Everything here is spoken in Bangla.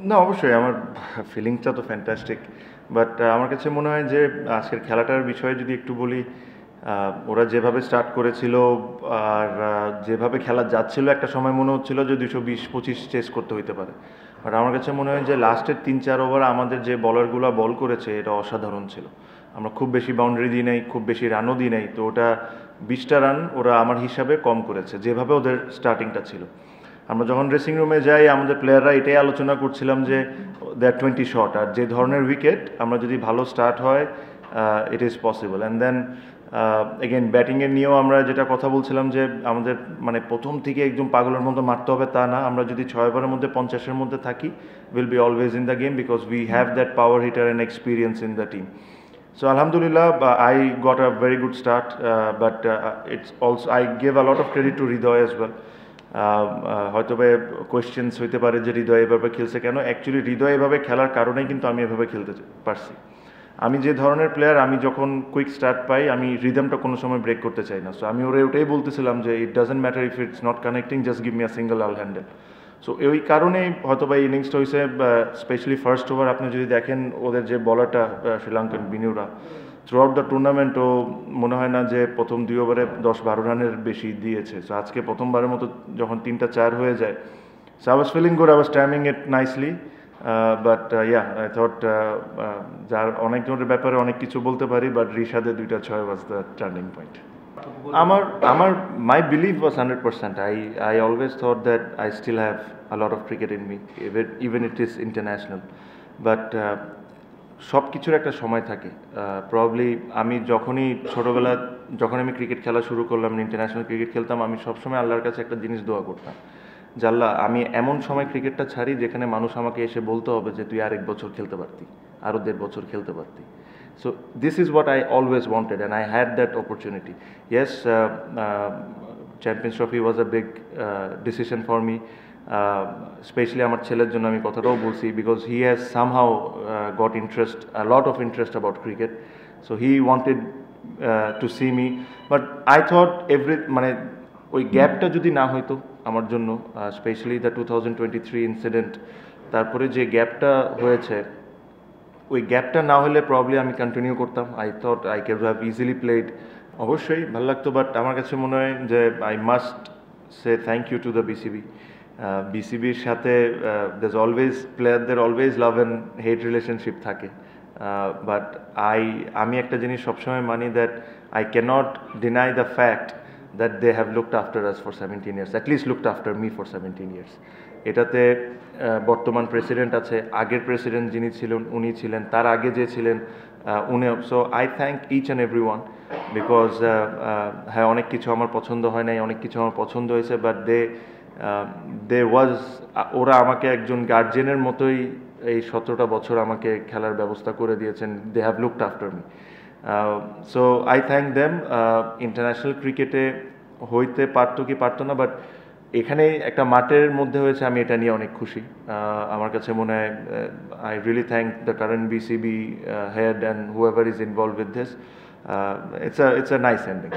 না, অবশ্যই আমার ফিলিংসটা তো ফ্যান্টাস্টিক। বাট আমার কাছে মনে হয় যে আজকের খেলাটার বিষয়ে যদি একটু বলি, ওরা যেভাবে স্টার্ট করেছিল আর যেভাবে খেলা যাচ্ছিল, একটা সময় মনে হচ্ছিল যে 220-25 চেস করতে হইতে পারে। বাট আমার কাছে মনে হয় যে লাস্টের 3-4 ওভার আমাদের যে বলারগুলো বল করেছে এটা অসাধারণ ছিল। আমরা খুব বেশি বাউন্ডারি দিই নাই, খুব বেশি রানও দিই নাই, তো ওটা 20টা রান ওরা আমার হিসাবে কম করেছে যেভাবে ওদের স্টার্টিংটা ছিল। আমরা যখন ড্রেসিং রুমে যাই আমাদের প্লেয়াররা এটাই আলোচনা করছিলাম যে দ্যাট 20 শট আর যে ধরনের উইকেট, আমরা যদি ভালো স্টার্ট হয় it is possible. And then again ব্যাটিংয়ের নিয়েও আমরা যেটা কথা বলছিলাম যে আমাদের মানে প্রথম থেকে একদম পাগলের মতো মারতে হবে তা না, আমরা যদি 6 ওভারের মধ্যে 50-এর মধ্যে থাকি will be always in the game because we have that power hitter and experience in the team. So Alhamdulillah, I got a very good start, but it's also I give a lot of credit to Hridoy as well. হয়তো বা কোয়েশ্চেন্স হইতে পারে যে হৃদয় এভাবে খেলছে কেন, অ্যাকচুয়ালি হৃদয় এভাবে খেলার কারণেই কিন্তু আমি এভাবে খেলতে পারছি। আমি যে ধরনের প্লেয়ার, আমি যখন কুইক স্টার্ট পাই আমি রিদমটা কোনো সময় ব্রেক করতে চাই না। সো আমি ওরা ওটাই বলতেছিলাম যে it doesn't matter if it's not connecting, just give me a single Al handle. So ওই কারণেই হয়তো বা এই ইনিংসটা হয়েছে, স্পেশালি ফার্স্ট ওভার আপনি যদি দেখেন ওদের যে বলারটা Sri Lankan Binura throughout the tournament, ও মনে হয় না যে প্রথম 2 ওভারে 10-12 রানের বেশি দিয়েছে। সো আজকে প্রথমবারের মতো যখন 3টা 4 হয়ে যায়, so I was feeling good, I was timing it nicely. But yeah I thought যার অনেক জনের ব্যাপারে অনেক কিছু বলতে পারি, বাট রিশাদের 2টা 6 ওয়াজ দ্য টার্নিং পয়েন্ট। আমার আমার মাই believe was 100%. I always thought that I still have a lot of cricket in me, even it is international. But সব কিছুর একটা সময় থাকে। প্রবাবলি আমি যখনই ছোটোবেলা যখন আমি ক্রিকেট খেলা শুরু করলাম, ইন্টারন্যাশনাল ক্রিকেট খেলতাম, আমি সবসময় আল্লাহর কাছে একটা জিনিস দোয়া করতাম যে আল্লাহ, আমি এমন সময় ক্রিকেটটা ছাড়ি যেখানে মানুষ আমাকে এসে বলতে হবে যে তুই আর 1 বছর খেলতে পারতি, আরও 1.5 বছর খেলতে পারতি। So this is what I always wanted and I had that opportunity. Yes, Champions Trophy was a big decision for me. Especially আমার ছেলের জন্য আমি কথাটাও বলছি, because he has somehow got interest, a lot of interest about cricket. So he wanted to see me, but I thought মানে ওই গ্যাপটা যদি না হইতো আমার জন্য, স্পেশালি দ্য 2023 ইনসিডেন্ট, তারপরে যে গ্যাপটা হয়েছে, ওই গ্যাপটা না হলে প্রবলি আমি কন্টিনিউ করতাম। I thought I can have easily played. অবশ্যই ভালো লাগতো, বাট আমার কাছে মনে হয় যে I must say thank you to the BCB. বিসিবির সাথে দ্যাজ অলওয়েজ প্লেয়ারদের always love and hate relationship থাকে। বাট আমি একটা জিনিস সবসময় মানি, that I cannot deny the fact that they have looked after us for 17 years, at least looked after me for 17 years. এটাতে বর্তমান প্রেসিডেন্ট আছে, আগের প্রেসিডেন্ট যিনি ছিলেন উনি ছিলেন, তার আগে যে ছিলেন উনি। So I thank each and every one, because হ্যাঁ অনেক কিছু আমার পছন্দ হয় নাই, অনেক কিছু আমার পছন্দ হয়েছে, বাট দে ওয়াজ, ওরা আমাকে একজন গার্জিয়ানের মতোই এই 17টা বছর আমাকে খেলার ব্যবস্থা করে দিয়েছেন। They have looked after me. So I thank them. International ক্রিকেটে হইতে পারতো কি পারতো না, বাট এখানে একটা মাঠের মধ্যে হয়েছে, আমি এটা নিয়ে অনেক খুশি। আমার কাছে মনে হয় I really thank the current BCB head and whoever is involve with this. It's a nice ending.